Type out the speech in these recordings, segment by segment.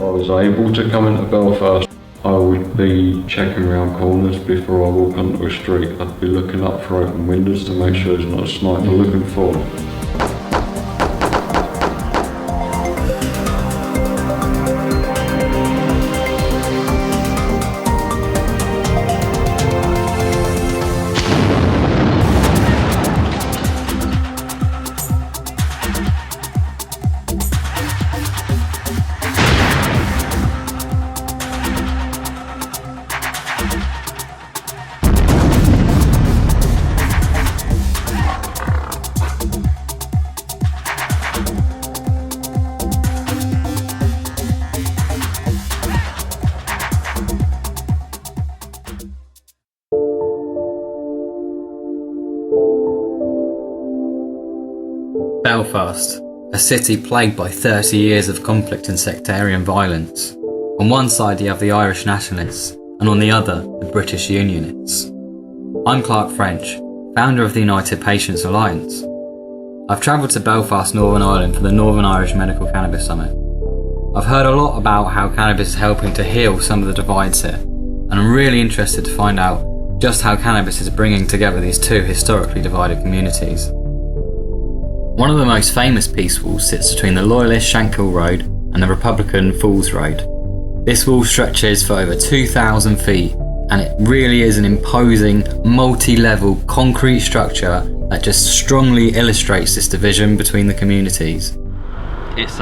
I was able to come into Belfast, I would be checking around corners before I walk onto a street. I'd be looking up for open windows to make sure there's not a sniper looking for me. Belfast, a city plagued by 30 years of conflict and sectarian violence. On one side you have the Irish nationalists, and on the other, the British Unionists. I'm Clark French, founder of the United Patients Alliance. I've travelled to Belfast, Northern Ireland for the Northern Irish Medical Cannabis Summit. I've heard a lot about how cannabis is helping to heal some of the divides here, and I'm really interested to find out just how cannabis is bringing together these two historically divided communities. One of the most famous peace walls sits between the Loyalist Shankill Road and the Republican Falls Road. This wall stretches for over 2,000 feet, and it really is an imposing, multi-level concrete structure that just strongly illustrates this division between the communities. It's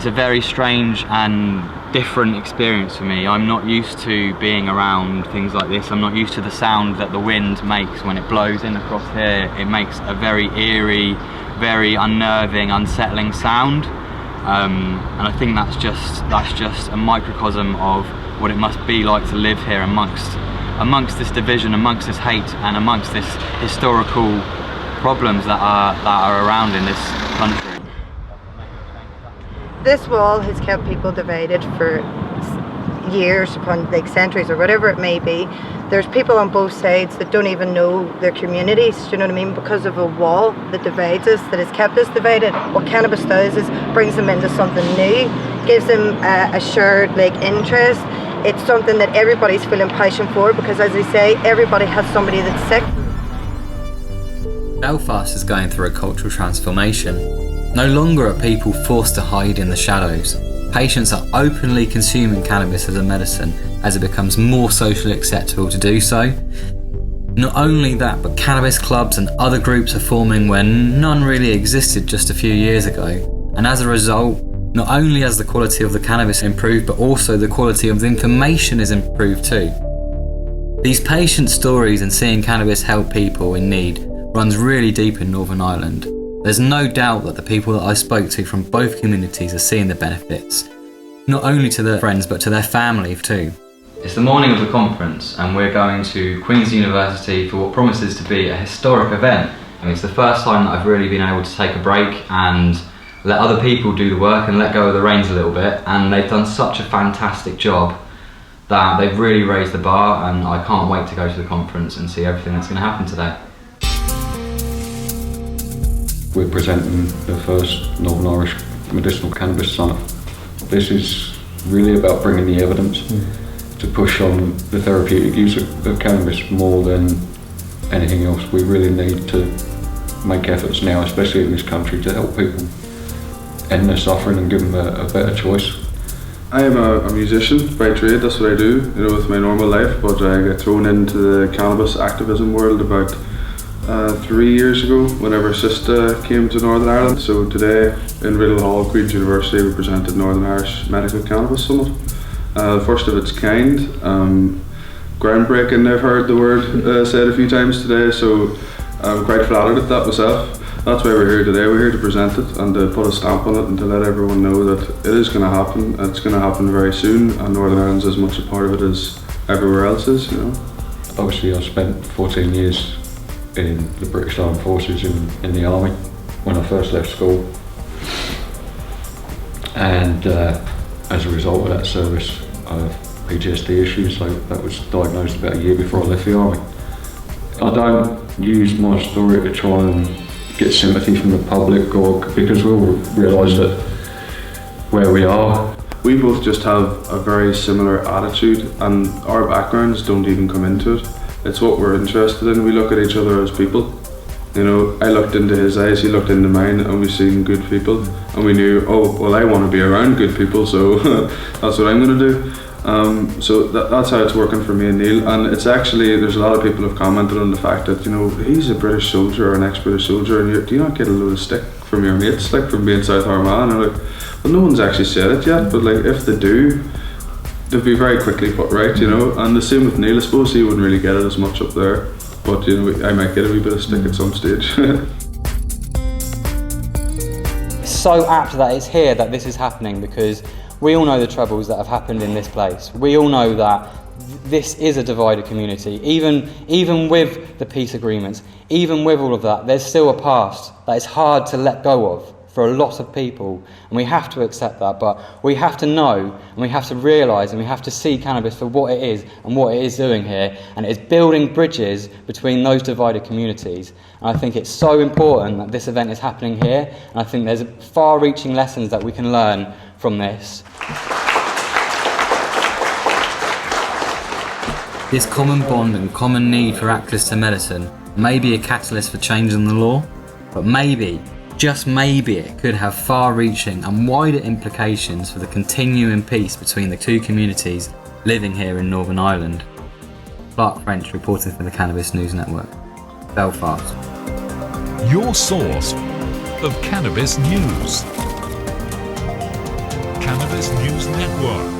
a very strange and different experience for me. I'm not used to being around things like this. I'm not used to the sound that the wind makes when it blows in across here. It makes a very eerie, very unnerving, unsettling sound. And I think that's just a microcosm of what it must be like to live here amongst this division, amongst this hate, and amongst this historical problems that are around in this country. This wall has kept people divided for years, upon like centuries or whatever it may be. There's people on both sides that don't even know their communities, do you know what I mean, because of a wall that divides us, that has kept us divided. What cannabis does is brings them into something new, gives them a shared interest. It's something that everybody's feeling passion for, because as I say, everybody has somebody that's sick. Belfast is going through a cultural transformation. No longer are people forced to hide in the shadows. Patients are openly consuming cannabis as a medicine as it becomes more socially acceptable to do so. Not only that, but cannabis clubs and other groups are forming where none really existed just a few years ago. And as a result, not only has the quality of the cannabis improved, but also the quality of the information is improved too. These patient stories and seeing cannabis help people in need runs really deep in Northern Ireland. There's no doubt that the people that I spoke to from both communities are seeing the benefits, not only to their friends but to their family too. It's the morning of the conference and we're going to Queen's University for what promises to be a historic event. And it's the first time that I've really been able to take a break and let other people do the work and let go of the reins a little bit, and they've done such a fantastic job that they've really raised the bar, and I can't wait to go to the conference and see everything that's going to happen today. We're presenting the first Northern Irish Medicinal Cannabis Summit. This is really about bringing the evidence to push on the therapeutic use of cannabis more than anything else. We really need to make efforts now, especially in this country, to help people end their suffering and give them a better choice. I am a musician by trade. That's what I do, with my normal life, but I got thrown into the cannabis activism world about 3 years ago whenever SISTA came to Northern Ireland. So today in Riddle Hall, Queen's University, we presented Northern Irish Medical Cannabis Summit. First of its kind. Groundbreaking, I've heard the word said a few times today, so I'm quite flattered at that myself. That's why we're here today. We're here to present it and to put a stamp on it and to let everyone know that it is going to happen. It's going to happen very soon, and Northern Ireland's as much a part of it as everywhere else is. Obviously, I spent 14 years in the British Armed Forces in the army when I first left school, and as a result of that service I have PTSD issues, so that was diagnosed about a year before I left the army. I don't use my story to try and get sympathy from the public, or because we all realise that where we are. We both just have a very similar attitude, and our backgrounds don't even come into it. It's what we're interested in. We look at each other as people. You know, I looked into his eyes, he looked into mine, and we seen good people, and we knew, oh, well, I want to be around good people, so that's what I'm going to do. So that's how it's working for me and Neil. And it's actually, there's a lot of people who have commented on the fact that, you know, he's a British soldier or an ex-British soldier, and do you not get a load of stick from your mates, like from being South Armagh? And I'm like, well, no one's actually said it yet, but like if they do, they'll be very quickly put right, you know. And the same with Neil. I suppose he wouldn't really get it as much up there, but you know, I might get a wee bit of stick at some stage. It's so apt that it's here that this is happening, because we all know the troubles that have happened in this place. We all know that this is a divided community. Even with the peace agreements, even with all of that, there's still a past that is hard to let go of for a lot of people, and we have to accept that. But we have to know, and we have to realise, and we have to see cannabis for what it is and what it is doing here, and it is building bridges between those divided communities. And I think it's so important that this event is happening here, and I think there's far-reaching lessons that we can learn from this. This common bond and common need for access to medicine may be a catalyst for changing the law, but maybe, just maybe, it could have far-reaching and wider implications for the continuing peace between the two communities living here in Northern Ireland. Clark French reporting for the Cannabis News Network, Belfast. Your source of cannabis news. Cannabis News Network.